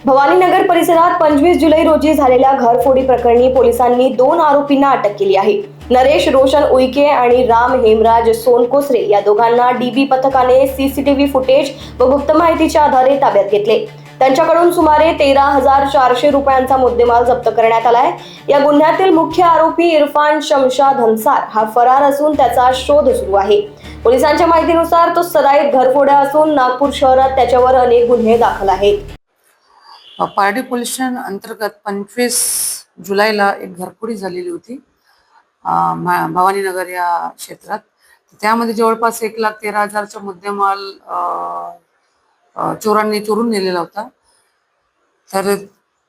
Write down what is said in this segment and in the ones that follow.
भवानीनगर परिसरात 25 जुलै रोजी झालेल्या घरफोडी प्रकरणी पोलिसांनी 2 आरोपींना अटक केली आहे. नरेश रोशन उईके आणि राम हेमराज सोनकोसरे या दोघांना डीबी पथकाने सीसीटीव्ही फुटेज व गुप्त माहितीच्या आधारे ताब्यात घेतले. त्यांच्याकडून सुमारे 13,400 रुपयांचा मुद्देमाल जप्त करण्यात आलाय. या गुन्ह्यातील मुख्य आरोपी इरफान शमशाद अन्सार हा फरार असून त्याचा शोध सुरू आहे. पोलिसांच्या माहितीनुसार तो सराईत घरफोड्या असून नागपूर शहरात त्याच्यावर अनेक गुन्हे दाखल आहेत. पारडी पोलीस स्टेशन अंतर्गत 25 जुलैला एक घरफोडी झालेली होती भवानीनगर या क्षेत्रात. त्यामध्ये जवळपास 1,13,000चा मुद्देमाल चोरांनी चोरून नेलेला होता. तर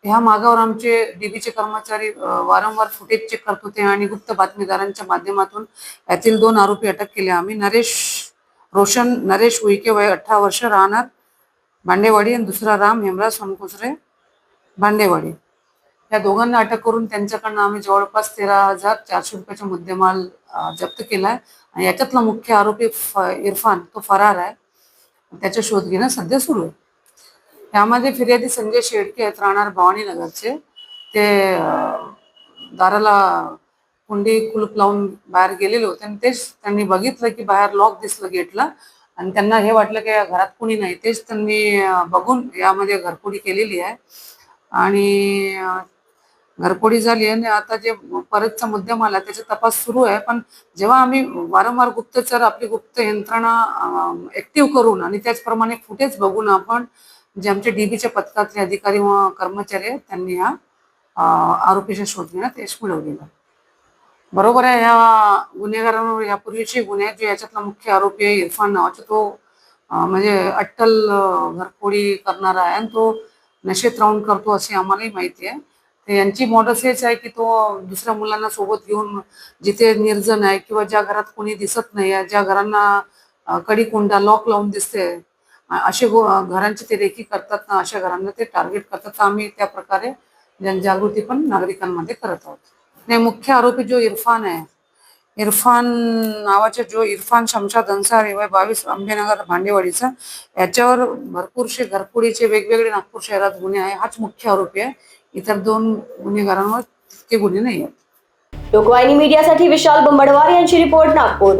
ह्या मागावर आमचे डीबीचे कर्मचारी वारंवार फुटेज चेक करत होते आणि गुप्त बातमीदारांच्या माध्यमातून यातील 2 आरोपी अटक केले. आम्ही नरेश उईके वय 18 वर्ष राहणार भांडेवाडी आणि दुसरा राम हेमराज सोनकोसरे भांडेवाडी या दोघांना अटक करून त्यांच्याकडनं आम्ही जवळपास 13,400 रुपयाचा मुद्देमाल जप्त केलाय. आणि याच्यातला मुख्य आरोपी इरफान तो फरार आहे. त्याचा शोध घेणं सध्या सुरू आहे. यामध्ये फिर्यादी संजय शेडके आहेत, राहणार भवानीनगरचे. ते दाराला कुंडी कुलूप लावून बाहेर गेलेले होते आणि तेच त्यांनी बघितलं की बाहेर लॉक दिसलं गेटला आणि त्यांना हे वाटलं की घरात कुणी नाही. तेच त्यांनी बघून यामध्ये घरफोडी केलेली आहे आणि घरफोडी झाली आणि आता जे परतचा मुद्देमाल आहे त्याचा तपास सुरू आहे. पण जेव्हा आम्ही वारंवार गुप्तचर आपली गुप्त यंत्रणा ऍक्टिव्ह करून आणि त्याचप्रमाणे फुटेज बघून आपण जे आमचे डीबीच्या पथकातले अधिकारी व कर्मचारी आहेत त्यांनी ह्या आरोपीचा शोध घेण्यात यश मिळवलेलं. बरोबर आहे, ह्या गुन्हेगारांवर यापूर्वीचे गुन्हे जे याच्यातला मुख्य आरोपी आहे इरफान नावाचा, तो म्हणजे अट्टल घरफोडी करणारा आहे आणि तो नशेत राहून करतो अशी आम्हालाही माहिती आहे. तर यांची मॉडस हेच आहे की तो दुसऱ्या मुलांना सोबत घेऊन जिथे निर्जन आहे किंवा ज्या घरात कोणी दिसत नाही आहे, ज्या घरांना कडी कुंडा लॉक लावून दिसते असे घरांची ते रेकी करतात ना, अशा घरांना ते टार्गेट करतात. तर आम्ही त्या प्रकारे जनजागृती पण नागरिकांमध्ये करत आहोत. नाही, मुख्य आरोपी जो इरफान आहे, इरफान नावाचे जो इरफान शमशाद अन्सारी वय 22 अंबेनगर भांडेवाडीचा, याच्यावर भरपूरशे घरफोडीचे वेगवेगळे नागपूर शहरात गुन्हे आहे. हाच मुख्य आरोपी आहे. इतर 2 गुन्हेगारांवर तितके गुन्हे नाही आहेत. लोकवाहिनी मीडियासाठी विशाल बंबडवार यांची रिपोर्ट, नागपूर.